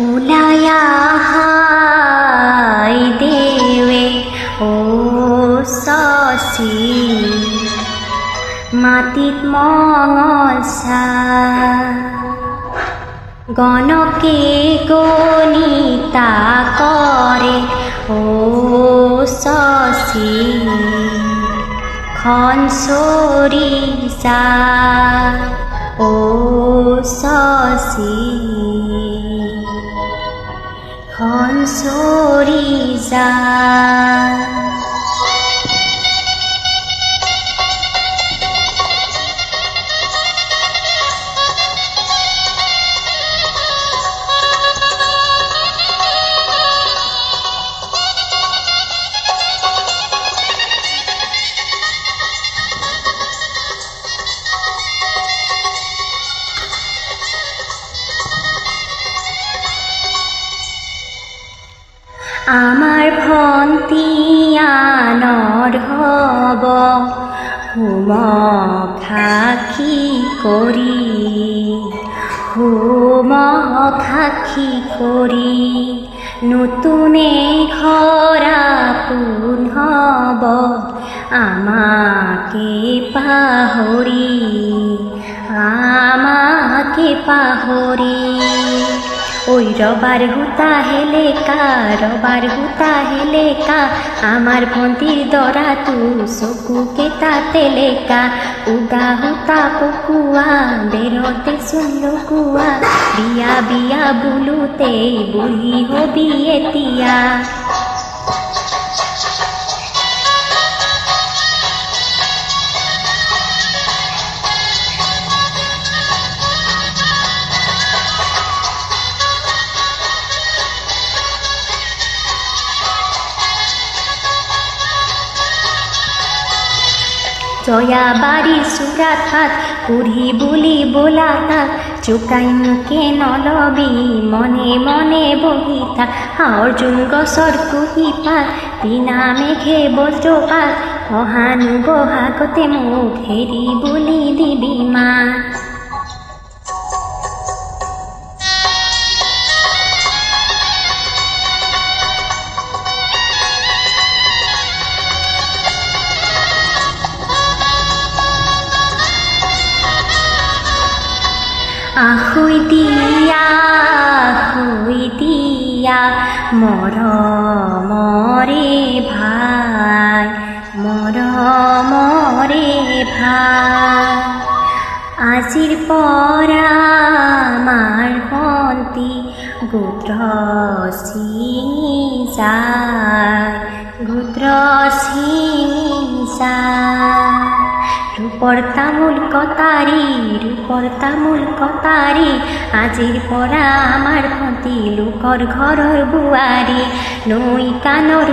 ওলায়া হাই দেৱে ও শশী মাটিত মঙল ছাই গণকে গণিতা কৰে ও শশী খন চৰি যায় ও শশী খন চৰি যায়। আমাৰ ভন্তি আনৰ হব হোম সাক্ষী কৰি হোম সাক্ষী কৰি নতুনে ঘৰা পোন হব আমাকে পাহৰি ওই রবার হুতা হেলেকা আমার ভন্তির দরা তু চকুকে তাতে লেকা উগা হুতা পকুয়া বেরোতে শুনলো কুয়া বিয়া বিয়া বুলুতে বুড়ি হবি এতিয়া। জয়া বাড়ি সুরাত হাত কুড়ি বুলি বোলা তাক চুকাই মুখে নলবি মনে মনে বহি থাক অর্জুন গছৰ কুহি পাত বিনা মেঘে বজ্ৰপাত অহানু বহাগতে মোক হেৰি বুলি দিবি মাত। আহুই দিয়া মৰমৰে ভাই আজিৰ পৰা আমাৰ ভন্তি গোত্ৰ ছিঙি যায় ৰূপৰ তামুল কটাৰি আজিৰ পৰা আমাৰ ভন্তি লোকৰ ঘৰৰ বুৱাৰী নৈ কাণৰ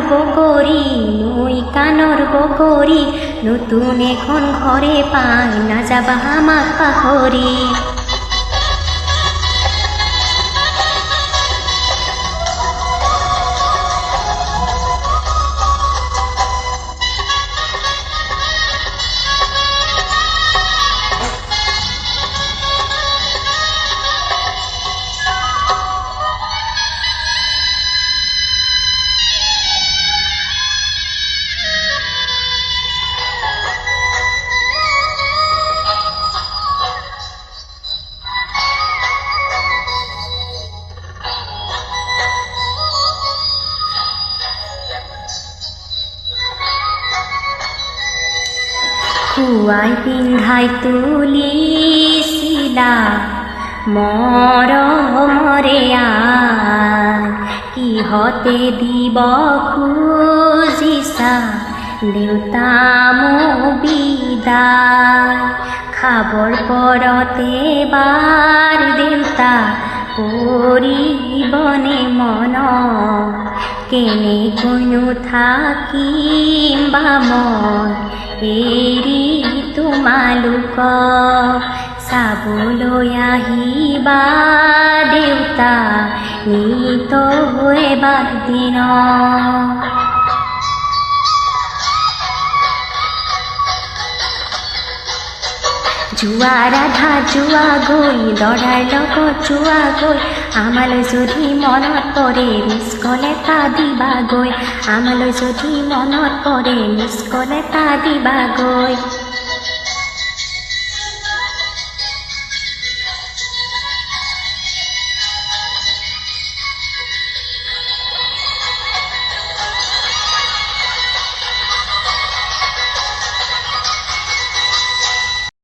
বগৰী নতুন এখন ঘৰে পাই নাযাবা আমাক পাহৰি। খুৱাই পিন্ধাই তুলিছিলা মৰমৰে আই কিহতে দিব খুজিছা দেউতা মোক বিদায় খাবৰ পৰতে বাৰ দেউতা কৰিবনে মন কেনেকৈনো থাকিম বা মই এৰি তোমালোকক চাবলৈ আহিবা দেউতা নিত এবাৰ দিনত। জুৱা ৰাধা জুৱা গৈ দৰাৰ লগত জুৱা গৈ আমালৈ যদি মনত পৰে মিছ কল এটা দিবাগৈ আমালৈ যদি মনত পৰে মিছ কল এটা দিবাগৈ